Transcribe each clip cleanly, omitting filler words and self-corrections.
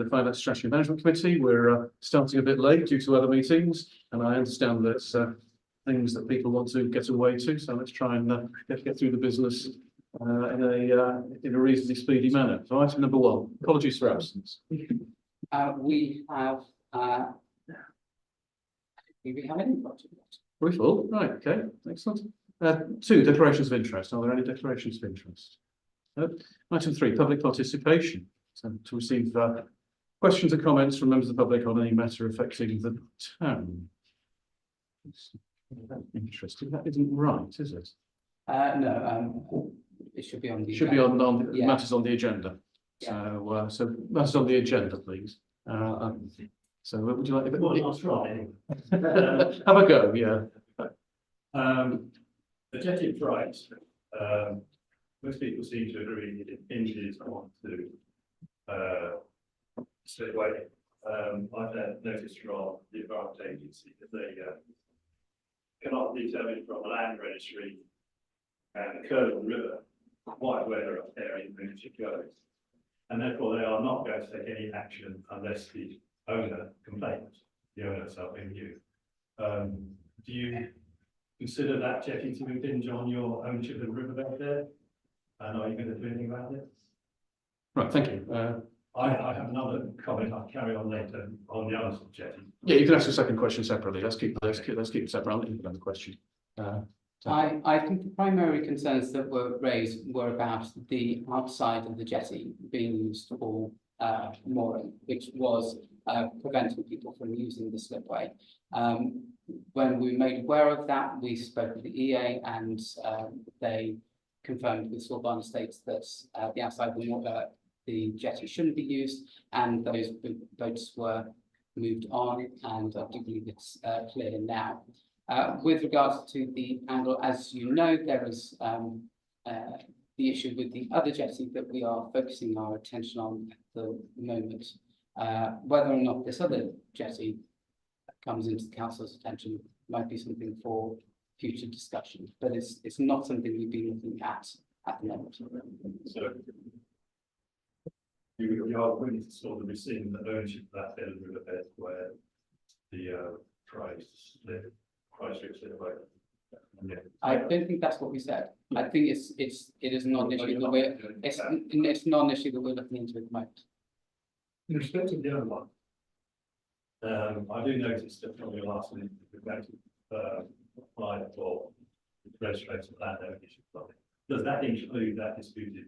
the Finance Strategy Management Committee. We're starting a bit late due to other meetings, and I understand there's things that people want to get away to. So let's try and get through the business in a reasonably speedy manner. So item number 1, apologies for absence. We have any project? We're full, right? Okay, excellent. 2, declarations of interest. Are there any declarations of interest? Item 3, public participation. So to receive questions or comments from members of the public on any matter affecting the town. Interesting. That isn't right, is it? No, it should be on the. Should be on Yeah. matters on the agenda. Yeah. So matters on the agenda, please. So would you like a bit more? I'll try. Have a go, yeah. The jetty price, most people seem to agree it hinges on to slipway. I've had notice from the Environment Agency that they cannot determine from a land registry and the curve of the river quite where the riparian ownership goes. And therefore they are not going to take any action unless the owner complains, the owner itself being you. Do you consider that jetty to impinge on your ownership of the riverbed there? And are you going to do anything about it? Right, thank you. I have another comment. I'll carry on later on the other jetty. Yeah, you can ask a second question separately. Let's keep it separate. I'll let you another question. I think the primary concerns that were raised were about the outside of the jetty being used for mooring, which was preventing people from using the slipway. When we were made aware of that, we spoke with the EA and they confirmed with Sawbarn Estates that the outside of the jetty shouldn't be used, and those boats were moved on, and I do believe it's clear now. With regards to the angle, as you know, there is the issue with the other jetty that we are focusing our attention on at the moment. Whether or not this other jetty comes into the council's attention might be something for future discussion, but it's not something we've been looking at the moment. So you are willing to sort of rescind the ownership of that bit of the riverbed where the price slip away. Yeah. I don't think that's what we said. I think it is not an issue that we're it's not an issue that we're looking into at the moment. In respect of the other one, I do notice that from your last minute, we're going to apply for registration of land ownership. Does that include that disputed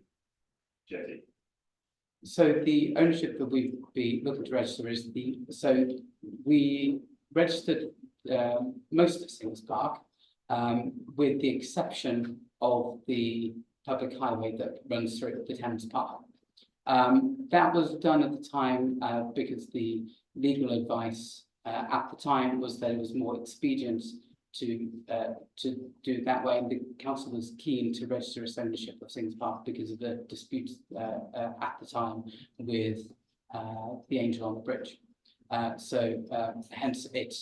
jetty? So the ownership that we'd be looking to register is we registered most of Sings Park, with the exception of the public highway that runs through the Thames Park. That was done at the time because the legal advice at the time was that it was more expedient to do it that way, and the council was keen to register its ownership of Sings Park because of the dispute at the time with the Angel on the Bridge. Hence it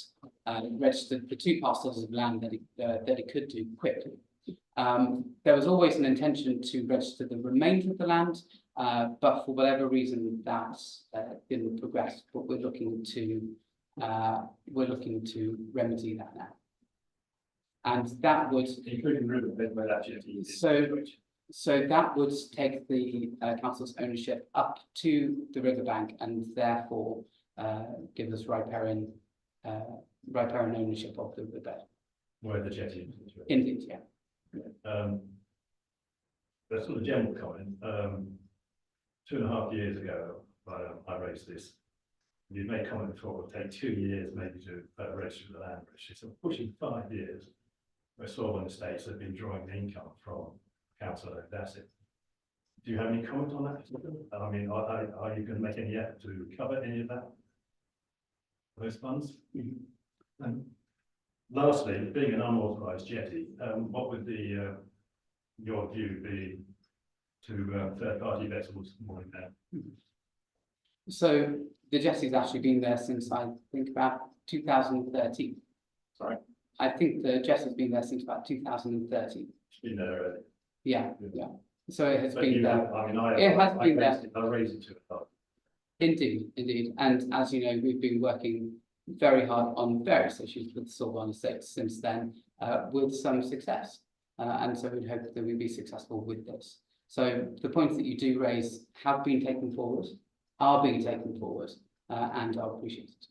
registered the 2 parcels of land that it could do quickly. There was always an intention to register the remainder of the land, but for whatever reason that didn't progress. But we're looking to remedy that now, and that would including the riverbed where that jetty is. So that would take the council's ownership up to the riverbank, and therefore give us riparian ownership of the riverbed. Where the jetty is. Indeed, yeah. That's sort of general comment. 2.5 years ago, I raised this. You've made comment before, it would take 2 years maybe to register the land registry. So pushing 5 years, where Sawbarn Estates have been drawing the income from council-owned assets. Do you have any comment on that? I mean, are you going to make any effort to recover any of that? Those funds? Mm-hmm. And lastly, being an unauthorised jetty, what would your view be to third-party vessels mooring there? So the jetty's actually been there since I think about 2013. Sorry, I think the jetty's been there since about 2013. It's been there already. Yeah. So it has been there. I mean, it has been there. I raised it to a Indeed, indeed. And as you know, we've been working very hard on various issues with Sorbonne Estates since then, with some success. And so we'd hope that we'd be successful with this. So the points that you do raise have been taken forward, are being taken forward, and are appreciated.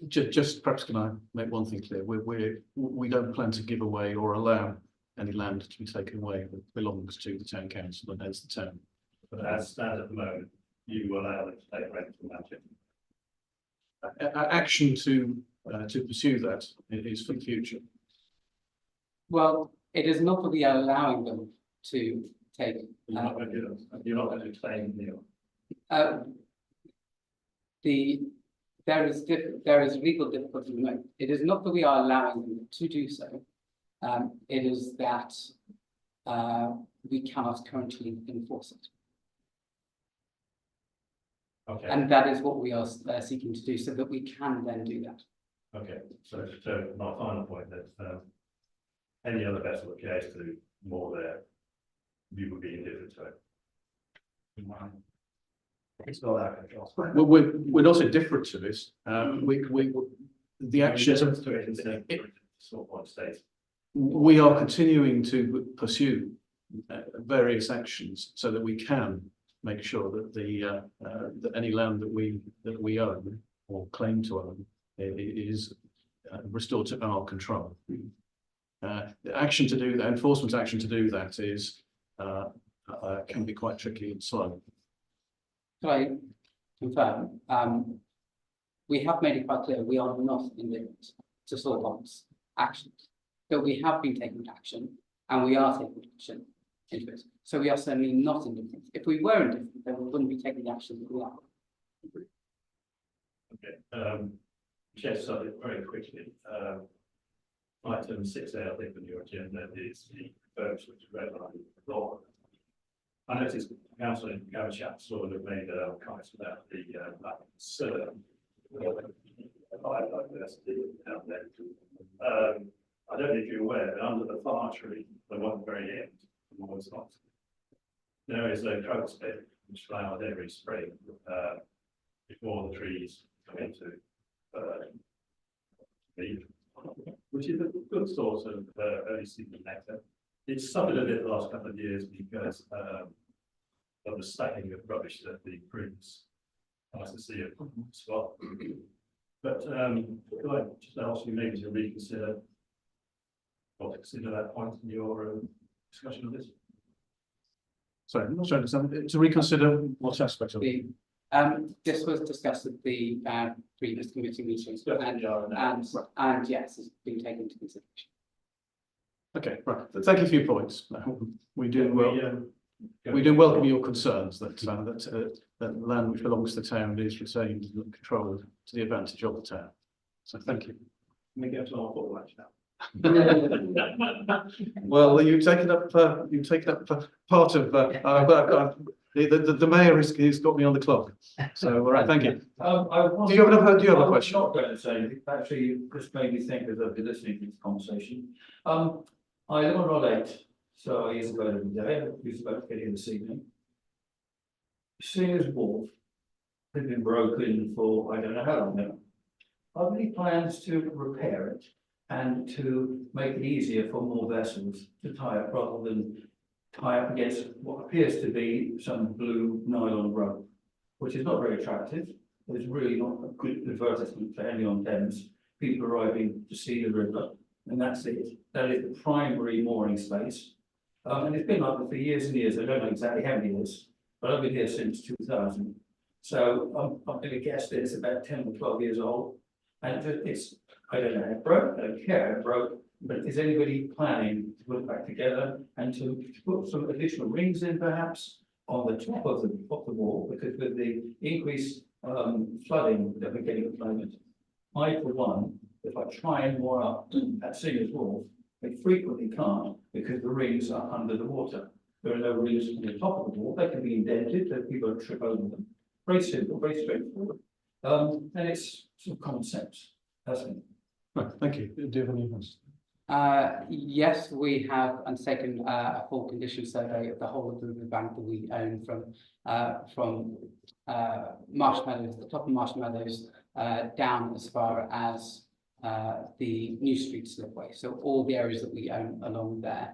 Just perhaps can I make one thing clear? We don't plan to give away or allow any land to be taken away that belongs to the town council and hence the town. But as stands at the moment, you allow them to take rent from that. Action to pursue that is for the future. Well, it is not that we are allowing them to take. You're not going to explain, Neil. There is legal difficulty at the moment. It is not that we are allowing them to do so. It is that we cannot currently enforce it. Okay. And that is what we are seeking to do, so that we can then do that. Okay, so my final point that any other vessel that goes to moor there, you would be indifferent to it. It's not our control. Well, we're not indifferent to this. The actions of Sorbonne Estates. we are continuing to pursue various actions so that we can make sure that that any land that we own or claim to own is restored to our control. The action to do that, enforcement action to do that is can be quite tricky and slow. So I confirm, we have made it quite clear we are not indifferent to Sorbonne's actions, but we have been taking action and we are taking action into it. So we are certainly not indifferent. If we were indifferent, then we wouldn't be taking the action that we are. Okay, just so very quickly, item 6A, I think, on your agenda is the refurbishment of Red Line law. I noticed Councillor Gavachap sort of made comments about the concern. I don't know if you're aware, but under the far tree, the one very end, towards not, there is a crocus pit which flowers every spring before the trees come into leaf, which is a good source of early season nectar. It's suffered a bit the last couple of years because of the stacking of rubbish that the prudence nice to see it spot. But could I just ask you maybe to reconsider or consider that point in your discussion of this? Sorry, I'm not sure to understand. To reconsider what aspect of it? This was discussed at the previous committee meetings, Yeah, and yes, it's been taken into consideration. Okay, right. Thank you for your points. We do welcome your concerns that land which belongs to the town is retained and controlled to the advantage of the town. So thank you. Let me go to our football match now. Well, you've taken up part of the mayor has got me on the clock. So all right, thank you. Do you have a question? I'm not going to say anything. Actually, you just made me think as I've been listening to this conversation. I live on Rod 8, so I use the road every day. I use about getting this evening. Sears Wharf has been broken for I don't know how long now. Are there any plans to repair it and to make it easier for more vessels to tie up rather than tie up against what appears to be some blue nylon rope, which is not very attractive. It's really not a good advertisement for any on Thames. People arriving to see the river, and that's it. That is the primary mooring space. And it's been like that for years and years. I don't know exactly how many years, but I've been here since 2000. So I'm going to guess that it's about 10 or 12 years old. And it's, I don't know how it broke, I don't care how it broke, but is anybody planning to put it back together and to put some additional rings in perhaps on the top of the wall? Because with the increased flooding that we're getting at the moment, I for one, if I try and moor up at Sears Wharf, they frequently can't because the rings are under the water. There are no rings on the top of the wall, they can be indented, so people don't trip over them. Very simple, very straightforward. And it's sort of common sense, hasn't it? Right, thank you. Do you have any questions? Yes, we have undertaken a full condition survey of the whole of the riverbank that we own from Marsh Meadows, the top of Marsh Meadows, down as far as the New Street slipway. So all the areas that we own along there,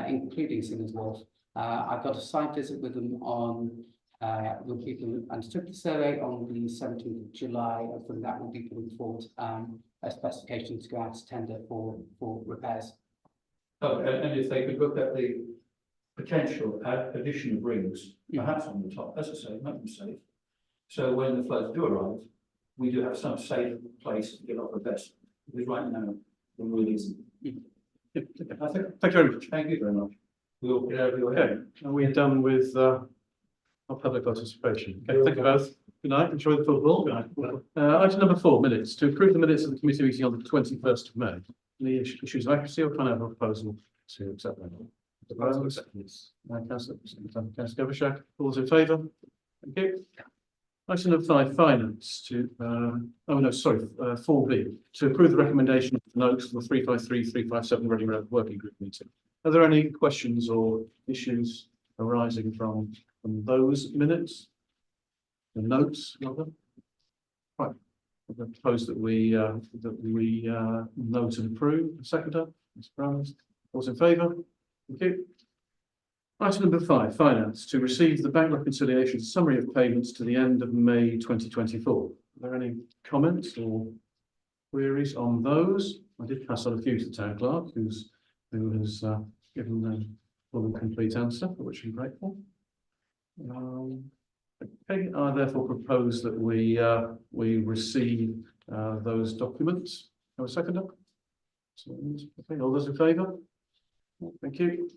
including Singer's Wharf. I've got a site visit with them on with people who undertook the survey on the 17th of July, and from that will be putting forward a specification to go out to tender for repairs. Oh, and if they could look at the potential addition of rings, perhaps on the top, as I say, make them safe. So when the floods do arrive, we do have some safe place to get off the best. Because right now, there really isn't. Thank you very much. Thank you very much. We'll get over your Okay, head. are we done with our public participation? Okay, thank you both. Good night, enjoy the football. Good night. Item number 4, minutes. To approve the minutes of the committee meeting on the 21st of May. Any issues of accuracy, or can I have a proposal to accept them? Councillor Governor, all those in favour? Thank you. Item number 5, finance to, 4B, to approve the recommendation of the notes for the 353-357 Reading Road Working Group meeting. Are there any questions or issues arising from those minutes? The notes, rather? Right. I propose that we note and approve. Seconder, Ms. Brown, all in favour? Thank you. Item number 5, finance, to receive the bank reconciliation summary of payments to the end of May 2024. Are there any comments or queries on those? I did pass on a few to the town clerk, who has given them full and complete answer, for which I'm grateful. Okay, I therefore propose that we receive those documents. Have a seconder? Okay, all those in favour? Thank you.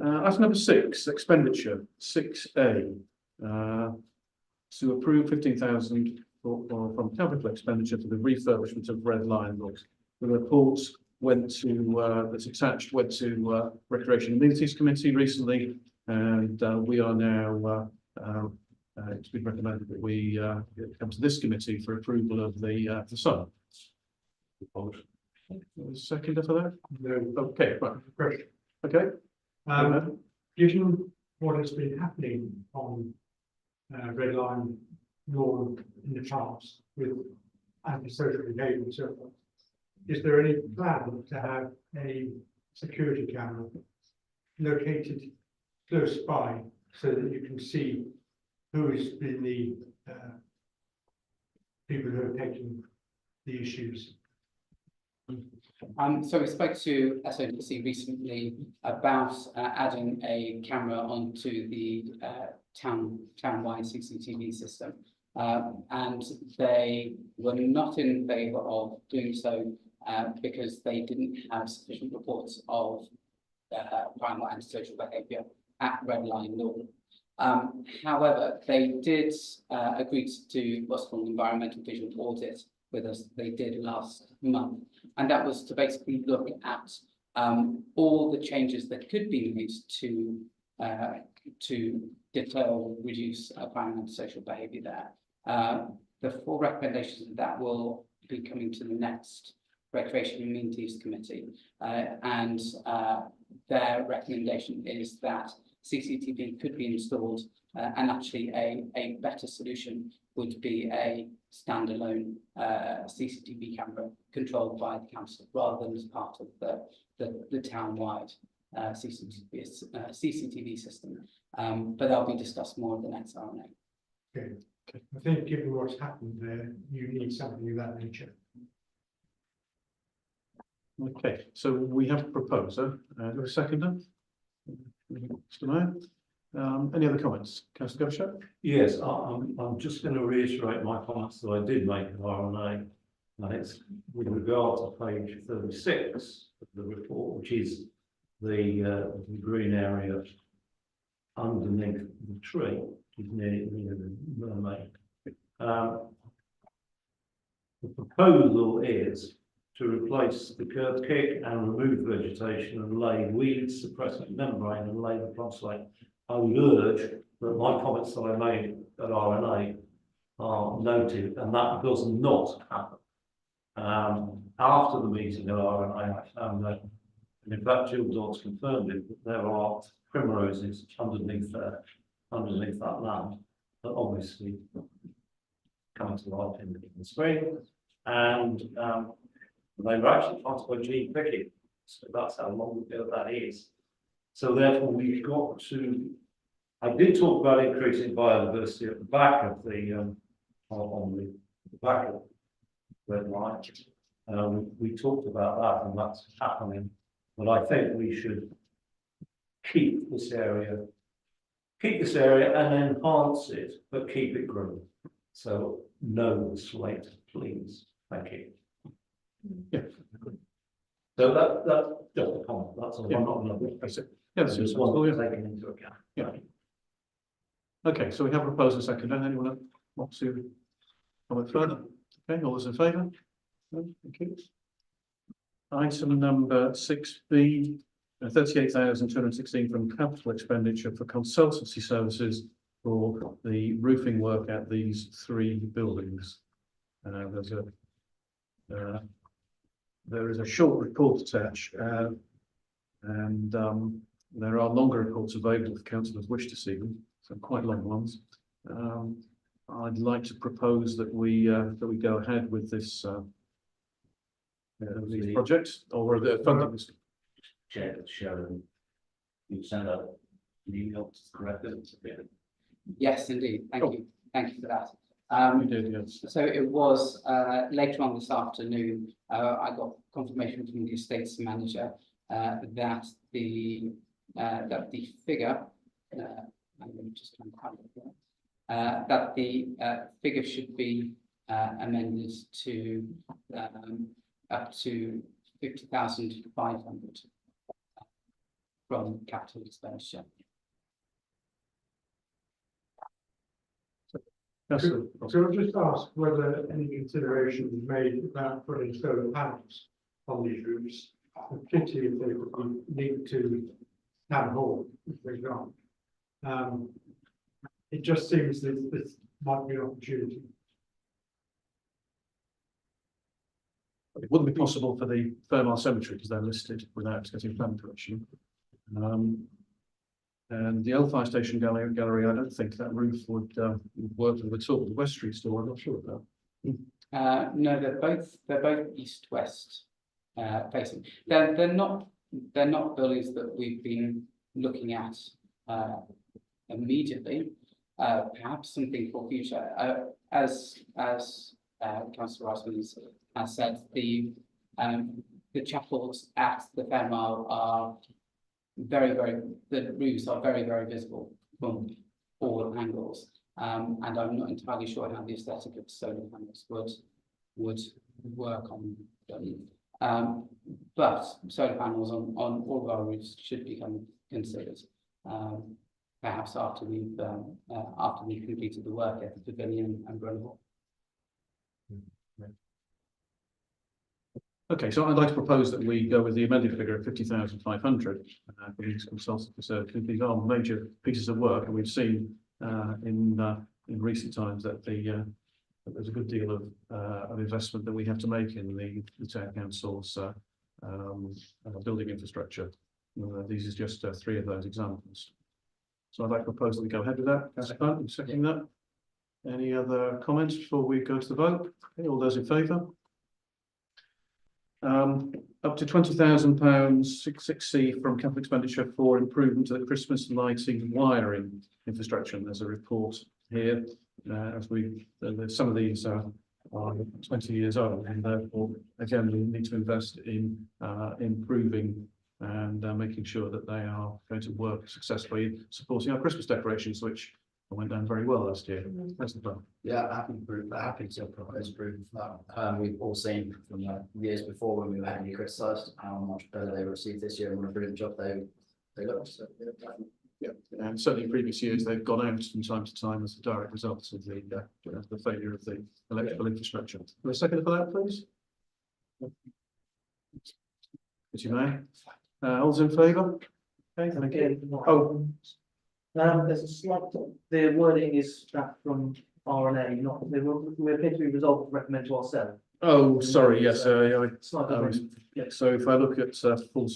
Item number 6, expenditure 6A. To approve 15,000 from capital expenditure for the refurbishment of Red Lion Lodge. The report went to that's attached went to Recreation and Amenities Committee recently, and we are now it's been recommended that we come to this committee for approval of the sum. Seconder for that? No. Okay, right. Okay. Given what has been happening on Red Lion Lawn in the past with antisocial behaviour and so forth, is there any plan to have a security camera located close by so that you can see who has been the people who have taken the issues? So we spoke to SODC recently about adding a camera onto the town-wide CCTV system, and they were not in favour of doing so because they didn't have sufficient reports of crime or antisocial behaviour at Red Lion Lawn. However, they did agree to do what's called an environmental visual audit with us. They did last month, and that was to basically look at all the changes that could be made to deter or reduce crime and antisocial behaviour there. The 4 recommendations of that will be coming to the next Recreation and Amenities Committee, and their recommendation is that CCTV could be installed, and actually a better solution would be a standalone CCTV camera controlled by the council rather than as part of the town-wide CCTV system. But that'll be discussed more at the next RNA. Okay. I think given what's happened there, you need something of that nature. Okay, so we have a proposer. A seconder? Mr. Mayor? Any other comments? Councillor Governor? Yes, I'm just going to reiterate my comments that I did make at RNA, and it's with regard to page 36 of the report, which is the green area underneath the tree, which is near the mermaid. The proposal is to replace the curved kick and remove vegetation and lay weed suppressant membrane and lay the plantslate. I would urge that my comments that I made at RNA are noted, and that does not happen. after the meeting at RNA, I found that, and in fact, Jill Dodds confirmed it, that there are primroses underneath that land that obviously come to life in the spring. And they were actually planted by Gene Pickett, so that's how long ago that is. So therefore, we've got to. I did talk about increasing biodiversity at the back of the on the back of red line. We talked about that, and that's happening. But I think we should keep this area and enhance it, but keep it green. So no slate, please. Thank you. Yeah. So that's just a comment. That's all. Yeah. I'm not another. That's it. Yeah, that's Just it. one Yeah. taken into account. Yeah. Okay, so we have a proposal second. Anyone want to comment further? Okay, all those in favour? No, thank you. Item number 6B, 38,216 from capital expenditure for consultancy services for the roofing work at these 3 buildings. There is a short report attached, and there are longer reports available if councillors wish to see them, some quite long ones. I'd like to propose that we go ahead with this these projects, or the funding. Chair, Sharon, you send out an email to correct it. Yes, indeed. Thank you for that. We did, yes. So it was later on this afternoon, I got confirmation from the estates manager that the figure, I'm just trying to find it here, that the figure should be amended to up to 50,500 from capital expenditure. Could I just ask whether any consideration was made about putting solar panels on these roofs, particularly if they would be linked to town hall, for example? It just seems that this might be an opportunity. It wouldn't be possible for the Fairmont Cemetery because they're listed without getting plan permission. And the old fire station gallery, I don't think that roof would work with at all. The West Street store, I'm not sure about. No, they're both east-west facing. They're not buildings that we've been looking at immediately. Perhaps something for future. As Councillor Osmond has said, the chapels at the Fairmile are the roofs are very visible from all angles. And I'm not entirely sure how the aesthetic of solar panels would work on them. But solar panels on all of our roofs should become considered. Perhaps after we've completed the work at the pavilion and Brunhall. Okay, so I'd like to propose that we go with the amended figure of 50,500 for these consultancy services. These are major pieces of work, and we've seen in recent times that there's a good deal of investment that we have to make in the town council's building infrastructure. These is just 3 of those examples. So I'd like to propose that we go ahead with that. Councillor Clark, seconding that. Any other comments before we go to the vote? Okay, all those in favour? Up to £20,000, 6C from capital expenditure for improvement to the Christmas lighting wiring infrastructure. And there's a report here. Some of these are 20 years old, and therefore, again, we need to invest in improving and making sure that they are going to work successfully, supporting our Christmas decorations, which went down very well last year. That's the plan. Yeah, happy to propose proof of that. We've all seen from the years before when we were heavily criticised how much better they received this year and what a brilliant job they looked. So, Yeah, and certainly in previous years, they've gone out from time to time as a direct result of the failure of the electrical infrastructure. Will a second for that, please? As you may. All those in favour? Okay, thank you. There's a slight, the wording is that from RNA, not, we appear to be resolved to recommend to ourselves. Oh, sorry, yes, Slide I was- yeah. so if I look at, full.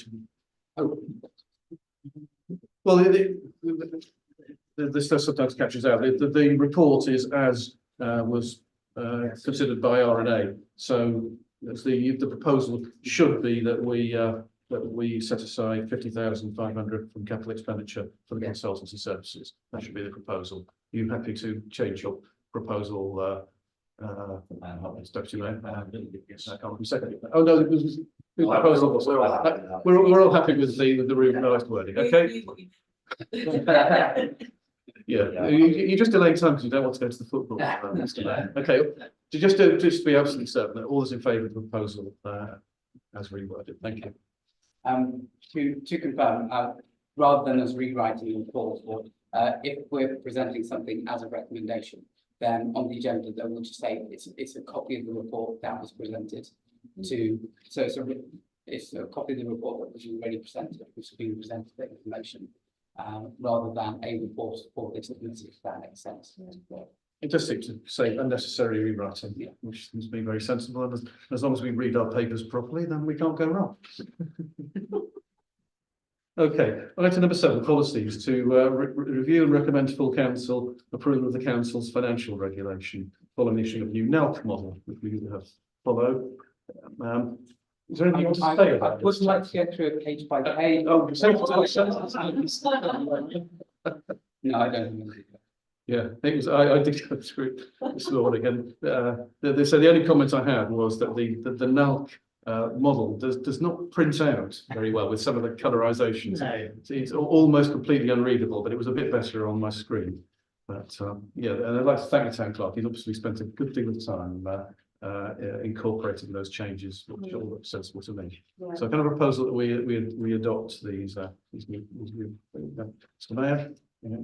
Oh, Well, this stuff sometimes catches out. The report is as was considered by R&A. So that's the proposal should be that we set aside 50,500 from capital expenditure for the Yeah. consultancy services. That should be the proposal. You happy to change your proposal? Deputy Mayor? Yes, I can't second. Oh, no, it was. the proposal was- We're all happy with that. We're all happy with the revised wording, okay? Yeah, you just delay time because you don't want to go to the football. Okay, just to be absolutely certain that all is in favour of the proposal as reworded. Thank you. To confirm, rather than us rewriting the report, or if we're presenting something as a recommendation, then on the agenda, then we'll just say it's a copy of the report that was presented to, so it's a copy of the report that was already presented, which has been presented for information, rather than a report for this committee, if that makes sense. It does seem to say unnecessary rewriting, Yeah. which seems to be very sensible. And as long as we read our papers properly, then we can't go wrong. Okay, item number 7, policies to review and recommend to full council approval of the council's financial regulation following the issue of new NELC model, which we have followed. Is there anything you want to say I about would this? like to go through it page by page. Oh, say it. No, I don't. Yeah, it was, I did go through it this morning and so the only comment I had was that the NELC model does not print out very well with some of the colorizations. No. It's almost completely unreadable, but it was a bit better on my screen. But yeah, and I'd like to thank the town clerk. He's obviously spent a good deal of time incorporating those changes, which all look sensible to me. So I kind of proposal that we adopt these new. Mr. Mayor,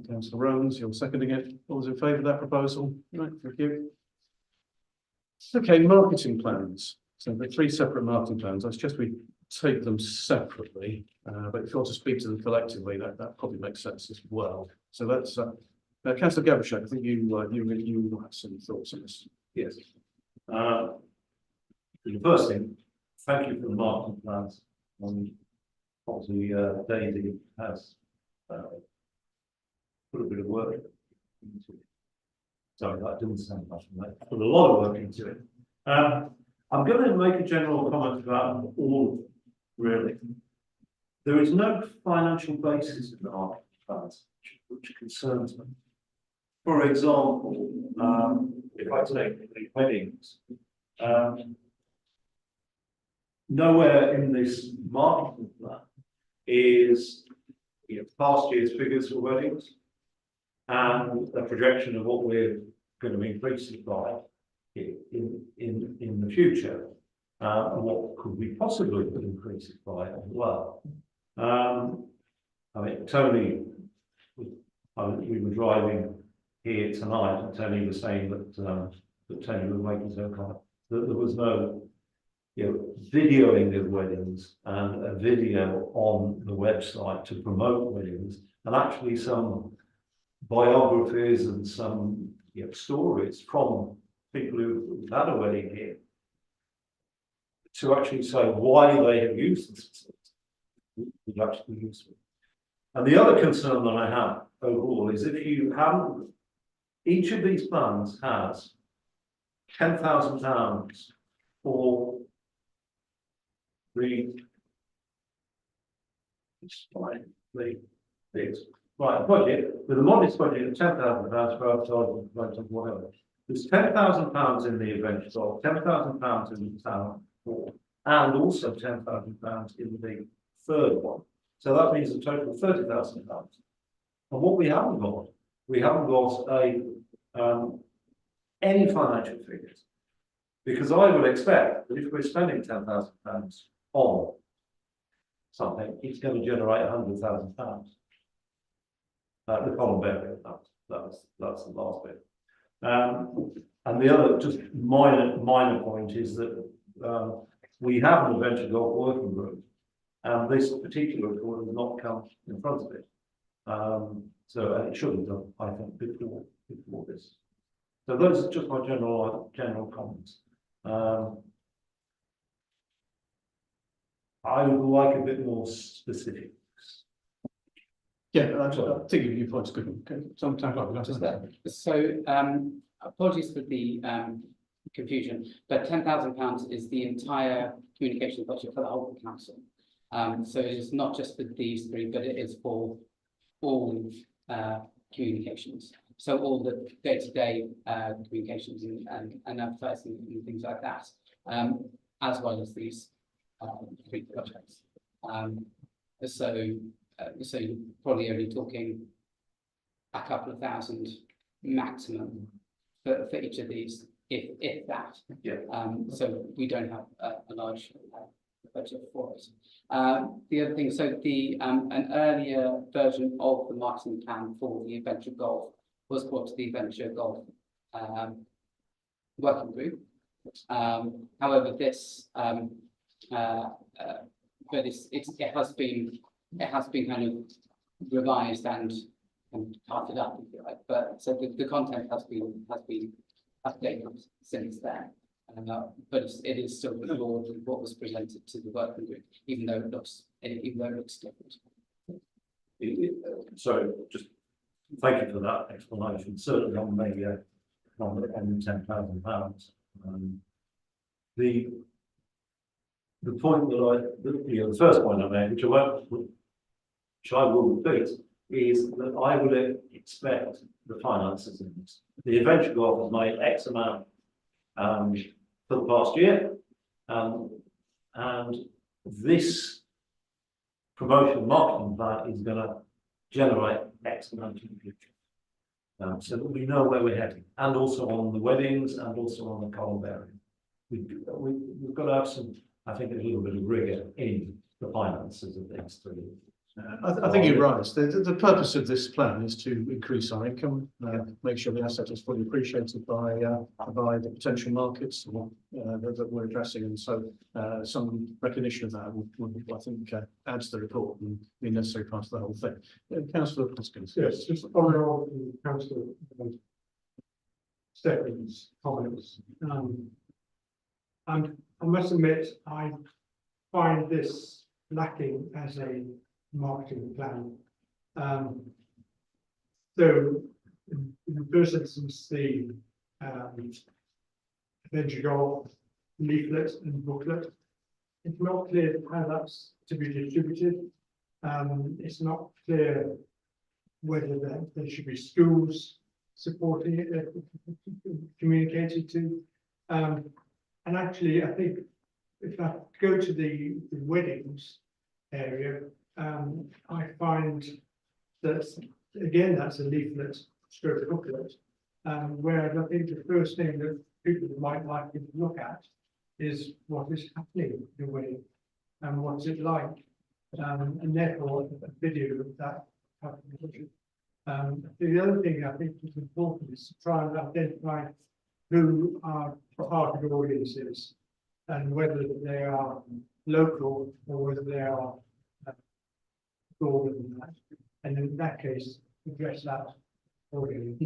Councillor Rowlands, you're seconding it. All those in favour of that proposal? Right, thank you. Okay, marketing plans. So the 3 separate marketing plans. I suggest we take them separately, but if you want to speak to them collectively, that probably makes sense as well. So that's Councillor Gavishak, I think you have some thoughts on this. Yes. The first thing, thank you for the marketing plans on obviously Daisy has put a bit of work into it. Sorry, that didn't sound much, but put a lot of work into it. I'm going to make a general comment about all of them, really. There is no financial basis in the marketing plans, which concerns me. For example, if I take the weddings, nowhere in this marketing plan is past year's figures for weddings and a projection of what we're going to increase it by in the future, and what could we possibly increase it by as well. I mean, Tony, we were driving here tonight, and Tony was saying that Tony was making some comment that there was no videoing of weddings and a video on the website to promote weddings, and actually some biographies and some stories from people who've had a wedding here to actually say why they have used this would actually be useful. And the other concern that I have overall is if you haven't, each of these plans has £10,000 for the budget, with a modest budget of £10,000 for advertising, whatever. There's £10,000 in the event shop, £10,000 in the town hall, and also £10,000 in the third one. So that means a total of £30,000. And what we haven't got any financial figures. Because I would expect that if we're spending £10,000 on something, it's going to generate £100,000. The common benefit, that's the last bit. And the other just minor point is that we have an adventure golf working group, and this particular report has not come in front of it. So it should have done, I think, before this. So those are just my general comments. I would like a bit more specifics. Yeah, I think your point's good. Okay, sometimes like Just that. that. So, apologies for the confusion, but £10,000 is the entire communication budget for the whole council. So it is not just for these three, but it is for all communications. So all the day-to-day communications and advertising and things like that, as well as these three projects. So you're probably only talking a couple of thousand maximum for each of these, if that. Yeah. So we don't have a large budget for it. The other thing, so an earlier version of the marketing plan for the Adventure Golf was brought to the Adventure Golf working group. However, this but it has been kind of revised and tarted up, if you like. But so the content has been updated since then. But it is still broad with what was presented to the working group, even though it looks different. So just thank you for that explanation. Certainly on the £10,000. The point the first point I made, which I will repeat, is that I would expect the finances in this. The Adventure Golf has made X amount for the past year, and this promotion marketing plan is going to generate X amount in the future. So that we know where we're heading, and also on the weddings and also on the columbarium. We've got to have some, I think, a little bit of rigor in the finances of things three. I think you're right. The purpose of this plan is to increase our income, make sure the asset is fully appreciated by the potential markets that we're addressing, and so some recognition of that would I think add to the report and be a necessary part of the whole thing. Councillor Hoskins. Yes, just following on from Councillor Steffen's comments. And I must admit, I find this lacking as a marketing plan. So in the first instance, the Adventure Golf leaflet and booklet, it's not clear how that's to be distributed. It's not clear whether there should be schools supporting it, communicated to. And actually, I think if I go to the weddings area, I find that, again, that's a leaflet stroke booklet, whereas I think the first thing that people might like to look at is what is happening in the wedding and what's it like, and therefore a video of that happening. The other thing I think is important is to try and identify who our target audience is and whether they are local or whether they are broader than that, and in that case address that audience.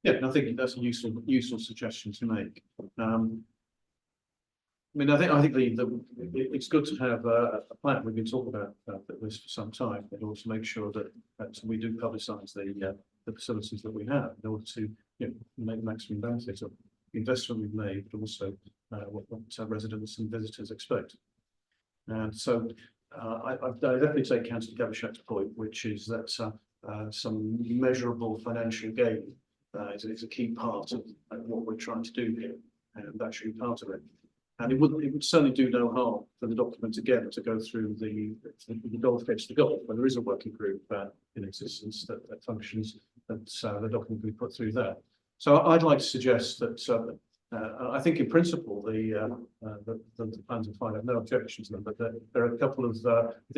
Yeah, and I think that's a useful suggestion to make. I mean, I think it's good to have a plan. We've been talking about this for some time, but also make sure that we do publicise the facilities that we have in order to make maximum benefit of the investment we've made, but also what residents and visitors expect. And so I definitely take Councillor Gavishak's point, which is that some measurable financial gain is a key part of what we're trying to do here, and that should be part of it. And it would certainly do no harm for the document again to go through the golf gets the golf, when there is a working group in existence that functions, that the document can be put through there. So I'd like to suggest that I think in principle the plans are fine. I have no objections to them, but there are a couple of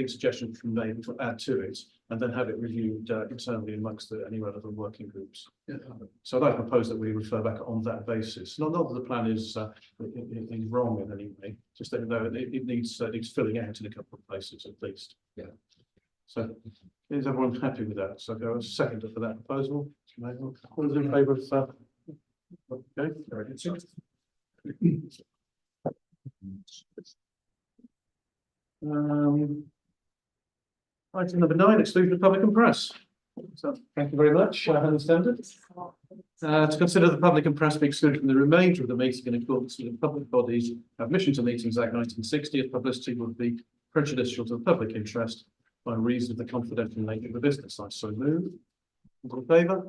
suggestions from me to add to it, and then have it reviewed internally amongst any relevant working groups. Yeah. So I'd like to propose that we refer back on that basis. Not that the plan is wrong in any way, just that it needs filling out in a couple of places at least. Yeah. So is everyone happy with that? So go a second for that proposal. All those in favour of okay, very good. Item number 9, exclusion of public and press. So, thank you very much, I understand it. To consider the public and press be excluded from the remainder of the meeting in accordance with the Public Bodies Admission to Meetings Act 1960, as publicity would be prejudicial to the public interest by reason of the confidential nature of the business. I so move. All in favour?